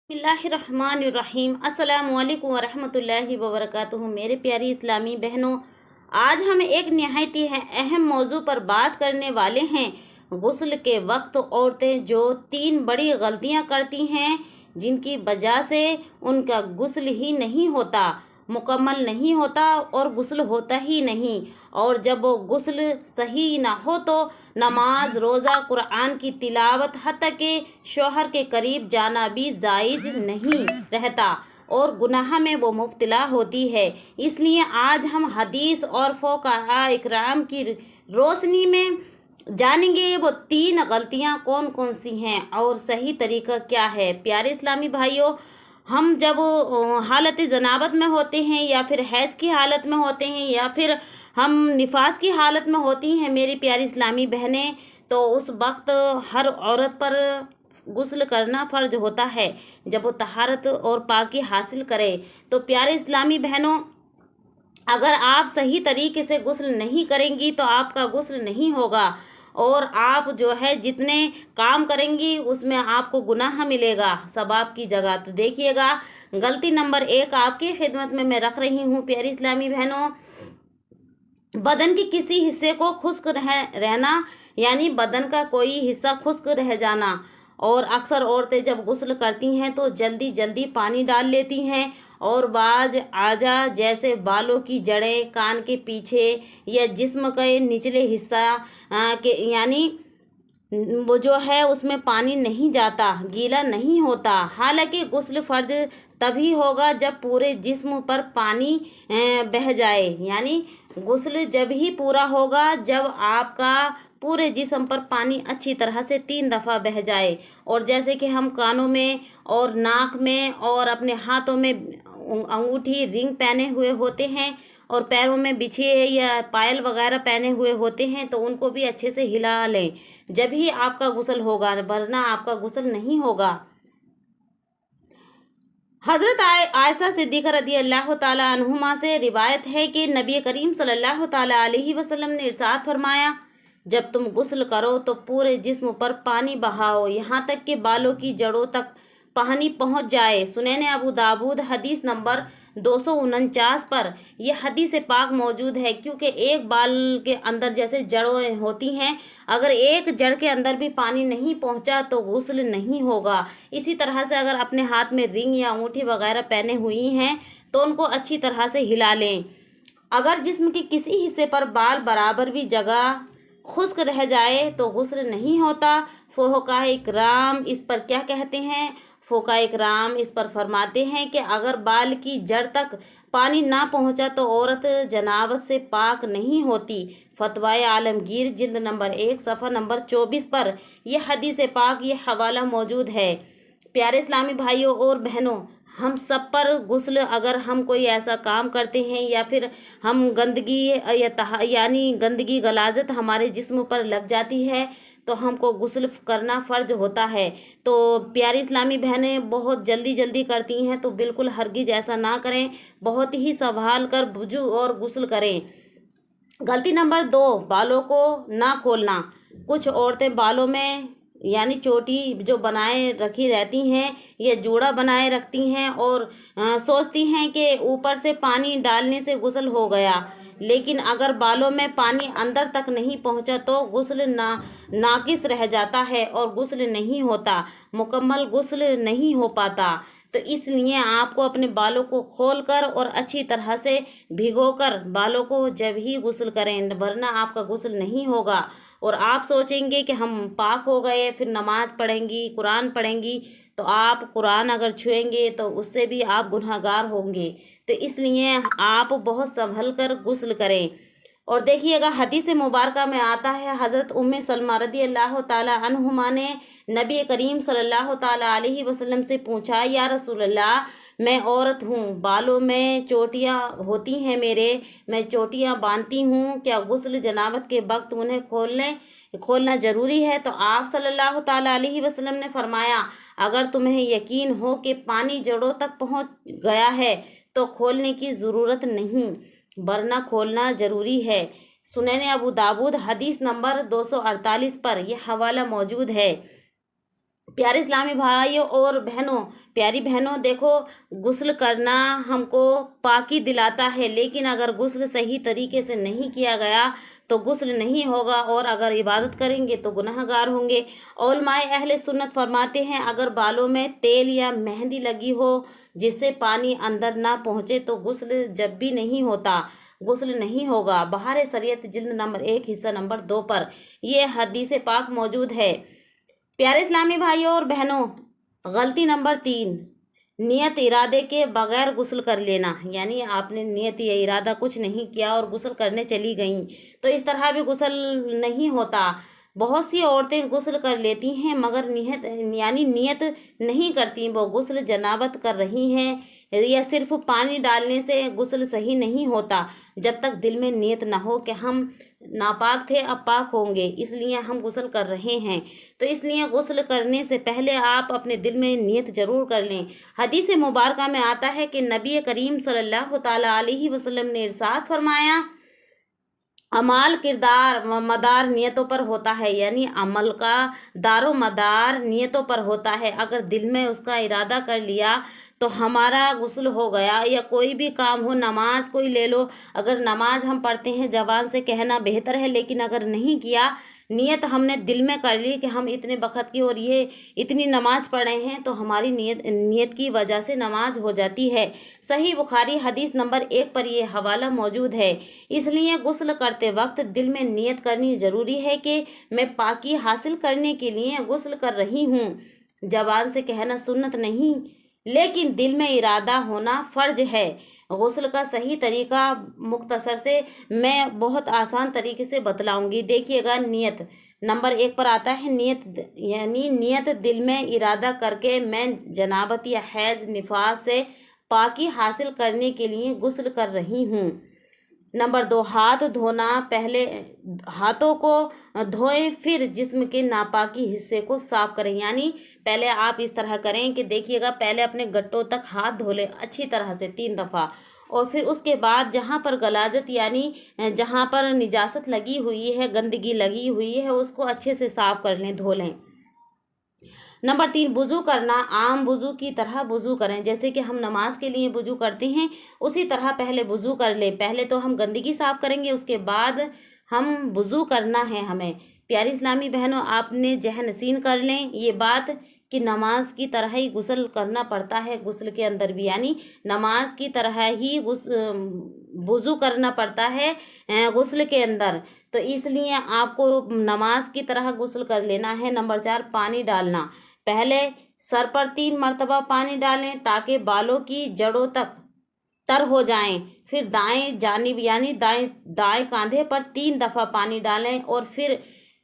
बिस्मिल्लाहिर्रहमानिर्रहीम अस्सलामु अलैकुम वरहमतुल्लाहि वबरकातुहू। मेरे प्यारी इस्लामी बहनों, आज हम एक नहायत ही अहम मौजू पर बात करने वाले हैं। गुस्ल के वक्त औरतें जो 3 बड़ी गलतियां करती हैं, जिनकी वजह से उनका गुस्ल ही नहीं होता, मुकम्मल नहीं होता और गुस्ल होता ही नहीं। और जब वो गुस्ल सही ना हो तो नमाज, रोज़ा, कुरान की तिलावत, हत्ता के शौहर के करीब जाना भी जायज़ नहीं रहता और गुनाह में वो मुब्तला होती है। इसलिए आज हम हदीस और फ़ुक़हा इकराम की रोशनी में जानेंगे वो 3 गलतियाँ कौन कौन सी हैं और सही तरीका क्या है। प्यारे इस्लामी भाइयों, हम जब हालत जनाबत में होते हैं या फिर हैज़ की हालत में होते हैं या फिर हम निफास की हालत में होती हैं मेरी प्यारी इस्लामी बहनें, तो उस वक्त हर औरत पर गुस्ल करना फ़र्ज होता है। जब वो तहारत और पाकी हासिल करे तो प्यारे इस्लामी बहनों, अगर आप सही तरीके से गुस्ल नहीं करेंगी तो आपका गुस्ल नहीं होगा और आप जो है जितने काम करेंगी उसमें आपको गुनाह मिलेगा सवाब की जगह। तो देखिएगा, गलती नंबर 1 आपकी खिदमत में मैं रख रही हूँ प्यारी इस्लामी बहनों। बदन के किसी हिस्से को खुश्क रहना, यानी बदन का कोई हिस्सा खुश्क रह जाना। और अक्सर औरतें जब गुस्ल करती हैं तो जल्दी जल्दी पानी डाल लेती हैं और बाज आजा जैसे बालों की जड़ें, कान के पीछे या जिस्म के निचले हिस्सा के यानी वो जो है उसमें पानी नहीं जाता, गीला नहीं होता। हालांकि गुस्ल फ़र्ज तभी होगा जब पूरे जिस्म पर पानी बह जाए, यानी गुस्ल जब ही पूरा होगा जब आपका पूरे जिस्म पर पानी अच्छी तरह से 3 दफ़ा बह जाए। और जैसे कि हम कानों में और नाक में और अपने हाथों में अंगूठी, रिंग पहने हुए होते हैं और पैरों में बिछिए या पायल वगैरह पहने हुए होते हैं, तो उनको भी अच्छे से हिला लें, जब ही आपका गुस्ल होगा, वरना आपका गुस्ल नहीं होगा। हज़रत आयशा सिद्दीक़ा रज़ी अल्लाह ताला अन्हुमा से रिवायत है कि नबी करीम सल्लल्लाहु ताला अलैहि वसल्लम ने इरशाद फरमाया, जब तुम गुस्ल करो तो पूरे जिस्म पर पानी बहाओ, यहाँ तक कि बालों की जड़ों तक पानी पहुँच जाए। सुनैन अबू दाऊद हदीस नंबर 249 पर यह हदीस पाक मौजूद है। क्योंकि एक बाल के अंदर जैसे जड़ें होती हैं, अगर एक जड़ के अंदर भी पानी नहीं पहुंचा तो गुस्ल नहीं होगा। इसी तरह से अगर अपने हाथ में रिंग या अंगूठी वगैरह पहने हुई हैं तो उनको अच्छी तरह से हिला लें। अगर जिस्म के किसी हिस्से पर बाल बराबर भी जगह खुश्क रह जाए तो गुस्ल नहीं होता। फ़ुक़हा इकराम इस पर क्या कहते हैं? फ़ुक़हा इकराम इस पर फरमाते हैं कि अगर बाल की जड़ तक पानी ना पहुंचा तो औरत जनाबत से पाक नहीं होती। फतवाए आलमगीर जिल्द नंबर 1 सफ़ा नंबर 24 पर यह हदीस पाक ये हवाला मौजूद है। प्यारे इस्लामी भाइयों और बहनों, हम सब पर गुस्ल, अगर हम कोई ऐसा काम करते हैं या फिर हम गंदगी यानी गंदगी गलाजत हमारे जिस्म पर लग जाती है तो हमको गुस्ल करना फ़र्ज होता है। तो प्यारी इस्लामी बहनें बहुत जल्दी जल्दी करती हैं, तो बिल्कुल हरगिज़ ऐसा ना करें, बहुत ही संभाल कर वुज़ू और गुस्ल करें। गलती नंबर 2, बालों को ना खोलना। कुछ औरतें बालों में यानी चोटी जो बनाए रखी रहती हैं या जूड़ा बनाए रखती हैं और सोचती हैं कि ऊपर से पानी डालने से गुस्ल हो गया, लेकिन अगर बालों में पानी अंदर तक नहीं पहुंचा तो गुस्ल नाकिस रह जाता है और गुस्ल नहीं होता, मुकम्मल गुस्ल नहीं हो पाता। तो इसलिए आपको अपने बालों को खोलकर और अच्छी तरह से भिगोकर बालों को जब ही गुस्ल करें, वरना आपका गुस्ल नहीं होगा। और आप सोचेंगे कि हम पाक हो गए, फिर नमाज पढ़ेंगी, कुरान पढ़ेंगी, तो आप कुरान अगर छुएंगे तो उससे भी आप गुनहगार होंगे। तो इसलिए आप बहुत संभल कर गुस्ल करें। और देखिएगा, हदीस मुबारका में आता है, हज़रत उम्मे सलमा रज़ी अल्लाह ताला अन्हुमा ने नबी करीम सल्लल्लाहु ताला अलैहि वसल्लम से पूछा, या रसूल अल्लाह, मैं औरत हूँ, बालों में चोटियाँ होती हैं मेरे, मैं चोटियाँ बांधती हूँ, क्या गुस्ल जनाबत के वक्त उन्हें खोलना ज़रूरी है? तो आप सल्लल्लाहु ताला अलैहि वसल्लम ने फरमाया, अगर तुम्हें यकीन हो कि पानी जड़ों तक पहुँच गया है तो खोलने की ज़रूरत नहीं, वरना खोलना ज़रूरी है। सुनैन अबू दाऊद हदीस नंबर 248 पर यह हवाला मौजूद है। प्यारे इस्लामी भाइयों और बहनों, प्यारी बहनों, देखो गुस्ल करना हमको पाकी दिलाता है, लेकिन अगर गुस्ल सही तरीके से नहीं किया गया तो गुस्ल नहीं होगा, और अगर इबादत करेंगे तो गुनहगार होंगे। उलमाए अहले सुन्नत फरमाते हैं, अगर बालों में तेल या मेहंदी लगी हो जिससे पानी अंदर ना पहुँचे तो गुस्ल जब भी नहीं होता, गुस्ल नहीं होगा। बहार शरीयत जिल्द नंबर 1 हिस्सा नंबर 2 पर यह हदीस पाक मौजूद है। प्यारे इस्लामी भाइयों और बहनों, गलती नंबर 3, नियत इरादे के बगैर गुस्ल कर लेना। यानी आपने नियत या इरादा कुछ नहीं किया और गुस्ल करने चली गईं, तो इस तरह भी गुस्ल नहीं होता। बहुत सी औरतें गुस्ल कर लेती हैं मगर नियत नहीं करती वो गुस्ल जनाबत कर रही हैं, या सिर्फ पानी डालने से गुस्ल सही नहीं होता जब तक दिल में नियत ना हो कि हम नापाक थे अब पाक होंगे, इसलिए हम गुस्ल कर रहे हैं। तो इसलिए गुस्ल करने से पहले आप अपने दिल में नियत ज़रूर कर लें। हदीस मुबारका में आता है कि नबी करीम सल्लल्लाहु ताला अलैहि वसल्लम ने इरशाद फरमाया, अमाल किरदार मदार नियतों पर होता है। यानी अमल का दारो मदार नियतों पर होता है। अगर दिल में उसका इरादा कर लिया तो हमारा गुस्ल हो गया। या कोई भी काम हो, नमाज कोई ले लो, अगर नमाज हम पढ़ते हैं ज़बान से कहना बेहतर है, लेकिन अगर नहीं किया, नियत हमने दिल में कर ली कि हम इतने वक्त की और ये इतनी नमाज पढ़े हैं, तो हमारी नियत की वजह से नमाज हो जाती है। सही बुखारी हदीस नंबर 1 पर ये हवाला मौजूद है। इसलिए गुस्ल करते वक्त दिल में नियत करनी ज़रूरी है कि मैं पाकी हासिल करने के लिए गुस्ल कर रही हूँ। ज़बान से कहना सुन्नत नहीं, लेकिन दिल में इरादा होना फ़र्ज है। गुस्ल का सही तरीका मुख्तसर से मैं बहुत आसान तरीके से बतलाऊंगी। देखिएगा, नियत नंबर 1 पर आता है नियत, यानी नियत दिल में इरादा करके मैं जनाबत या हैज़ निफास से पाकी हासिल करने के लिए गुस्ल कर रही हूँ। नंबर 2, हाथ धोना। पहले हाथों को धोएं, फिर जिस्म के नापाकी हिस्से को साफ करें। यानी पहले आप इस तरह करें कि देखिएगा, पहले अपने गट्टों तक हाथ धो लें अच्छी तरह से 3 दफ़ा, और फिर उसके बाद जहाँ पर गलाजत यानी जहाँ पर निजासत लगी हुई है, गंदगी लगी हुई है, उसको अच्छे से साफ कर लें, धो लें। नंबर 3, वुज़ू करना। आम वुज़ू की तरह वुज़ू करें, जैसे कि हम नमाज के लिए वुज़ू करते हैं उसी तरह पहले वुज़ू कर लें। पहले तो हम गंदगी साफ़ करेंगे, उसके बाद हम वुज़ू करना है हमें। प्यारी इस्लामी बहनों, आपने जहनशीन कर लें ये बात कि नमाज की तरह ही गुस्ल करना पड़ता है, गुस्ल के अंदर भी, यानी नमाज की तरह ही वुज़ू करना पड़ता है गुस्ल के अंदर। तो इसलिए आपको नमाज की तरह गुस्ल कर लेना है। नंबर 4, पानी डालना। पहले सर पर 3 मरतबा पानी डालें ताकि बालों की जड़ों तक तर हो जाएं। फिर दाएं जानिब यानी दाएं कांधे पर 3 दफ़ा पानी डालें, और फिर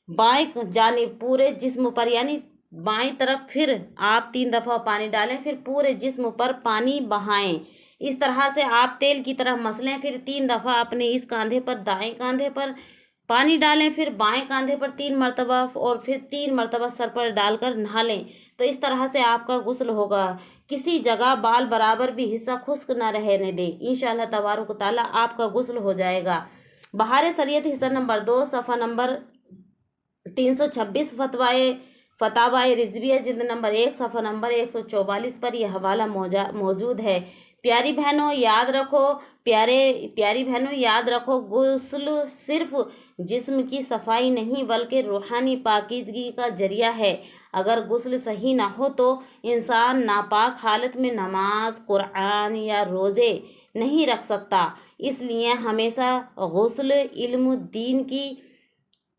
बाएं जानिब पूरे जिस्म पर, यानी बाएं तरफ फिर आप 3 दफ़ा पानी डालें, फिर पूरे जिस्म पर पानी बहाएं। इस तरह से आप तेल की तरह मसलें, फिर 3 दफ़ा अपने इस कांधे पर, दाएं कांधे पर पानी डालें, फिर बाएं कांधे पर 3 मरतबा, और फिर 3 मरतबा सर पर डालकर नहा लें। तो इस तरह से आपका गुस्ल होगा। किसी जगह बाल बराबर भी हिस्सा खुश्क ना रहने दें, इंशाअल्लाह तबारक व तआला आपका गुस्ल हो जाएगा। बहार शरीयत हिस्सा नंबर 2 सफ़ा नंबर 326 फतावाए रिजविया जिल्द नंबर 1 सफ़ा नंबर 144 पर यह हवाला मौजूद है। प्यारी बहनों याद रखो, गुस्ल सिर्फ जिस्म की सफाई नहीं बल्कि रूहानी पाकीज़गी का जरिया है। अगर गुस्ल सही ना हो तो इंसान नापाक हालत में नमाज, कुरान या रोज़े नहीं रख सकता। इसलिए हमेशा गुस्ल इल्म दीन की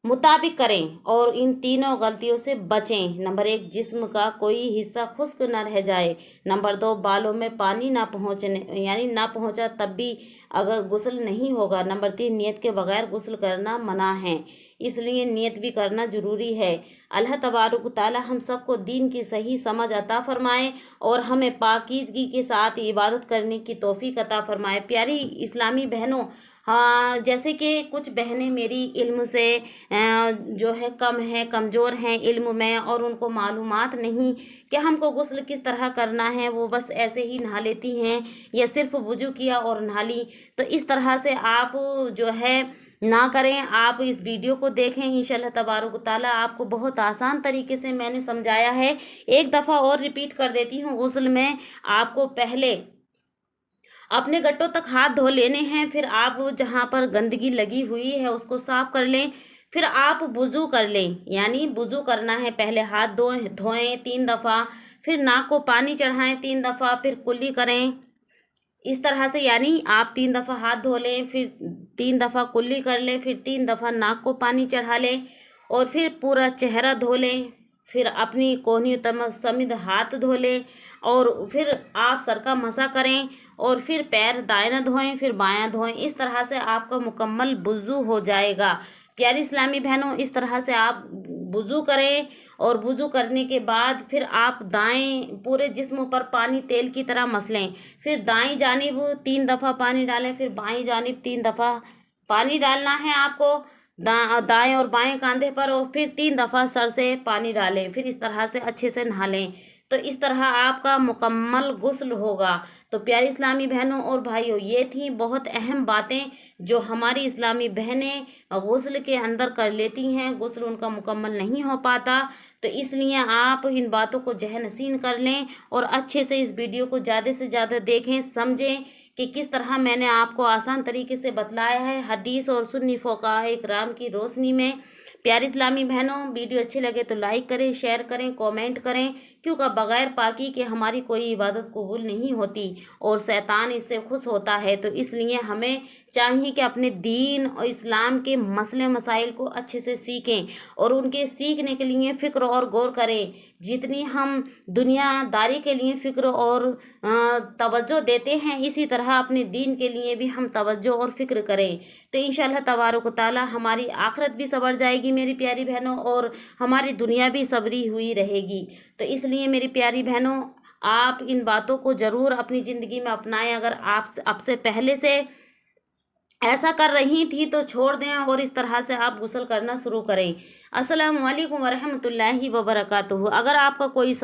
मुताबिक करें और इन तीनों गलतियों से बचें। नंबर 1, जिस्म का कोई हिस्सा खुश्क न रह जाए। नंबर 2, बालों में पानी ना पहुंचा तब भी अगर गुस्ल नहीं होगा। नंबर 3, नियत के बगैर गुस्ल करना मना है, इसलिए नियत भी करना ज़रूरी है। अल्लाह तबारक तआला हम सबको दीन की सही समझ अता फरमाए और हमें पाकीज़गी के साथ इबादत करने की तौफीक अता फरमाए। प्यारी इस्लामी बहनों, हाँ, जैसे कि कुछ बहनें मेरी इल्म से जो है कमज़ोर हैं इल्म में, और उनको मालूमात नहीं कि हमको गुस्ल किस तरह करना है, वो बस ऐसे ही नहा लेती हैं या सिर्फ वुज़ू किया और नहा ली। तो इस तरह से आप जो है ना करें। आप इस वीडियो को देखें, इंशाल्लाह तबारक ताला आपको बहुत आसान तरीके से मैंने समझाया है। एक दफ़ा और रिपीट कर देती हूँ। गुस्ल में आपको पहले अपने गट्टों तक हाथ धो लेने हैं, फिर आप जहाँ पर गंदगी लगी हुई है उसको साफ़ कर लें, फिर आप वुज़ू कर लें, यानी वुज़ू करना है। पहले हाथ धोएं 3 दफ़ा, फिर नाक को पानी चढ़ाएं 3 दफ़ा, फिर कुल्ली करें इस तरह से, यानी आप 3 दफ़ा हाथ धो लें, फिर 3 दफ़ा कुल्ली कर लें, फिर 3 दफ़ा नाक को पानी चढ़ा लें और फिर पूरा चेहरा धो लें, फिर अपनी कोहनी समेत हाथ धो लें और फिर आप सर का मसा करें और फिर पैर दायां धोएं, फिर बायां धोएं। इस तरह से आपका मुकम्मल वुज़ू हो जाएगा। प्यारी इस्लामी बहनों, इस तरह से आप वुज़ू करें और वुज़ू करने के बाद फिर आप दाएं पूरे जिस्म पर पानी तेल की तरह मसलें, फिर दाईं जानिब 3 दफ़ा पानी डालें, फिर बाईं जानिब 3 दफ़ा पानी डालना है आपको दाएं और बाएं कंधे पर, और फिर 3 दफ़ा सर से पानी डालें, फिर इस तरह से अच्छे से नहा लें। तो इस तरह आपका मुकम्मल गुस्ल होगा। तो प्यारी इस्लामी बहनों और भाइयों, ये थी बहुत अहम बातें जो हमारी इस्लामी बहनें गुस्ल के अंदर कर लेती हैं, गुस्ल उनका मुकम्मल नहीं हो पाता। तो इसलिए आप इन बातों को ज़हन-नशीन कर लें और अच्छे से इस वीडियो को ज़्यादा से ज़्यादा देखें, समझें कि किस तरह मैंने आपको आसान तरीके से बतलाया है हदीस और सुन्नी फ़ुक़हा किराम की रोशनी में। प्यारी इस्लामी बहनों, वीडियो अच्छे लगे तो लाइक करें, शेयर करें, कमेंट करें, क्योंकि बग़ैर पाकी के हमारी कोई इबादत कबूल नहीं होती और शैतान इससे खुश होता है। तो इसलिए हमें चाहिए कि अपने दीन और इस्लाम के मसले मसाइल को अच्छे से सीखें और उनके सीखने के लिए फ़िक्र और गौर करें। जितनी हम दुनियादारी के लिए फ़िक्र और तवज्जो देते हैं, इसी तरह अपने दीन के लिए भी हम तवज्जो और फ़िक्र करें। तो इंशाअल्लाह तबारक ताला हमारी आखिरत भी सवर जाएगी मेरी प्यारी बहनों, और हमारी दुनिया भी सबरी हुई रहेगी। तो इसलिए मेरी प्यारी बहनों, आप इन बातों को ज़रूर अपनी ज़िंदगी में अपनाएं। अगर आप आपसे पहले से ऐसा कर रही थी तो छोड़ दें और इस तरह से आप गुस्ल करना शुरू करें। अस्सलामु अलैकुम वरहमतुल्लाहि वबरकातुहू। अगर आपका कोई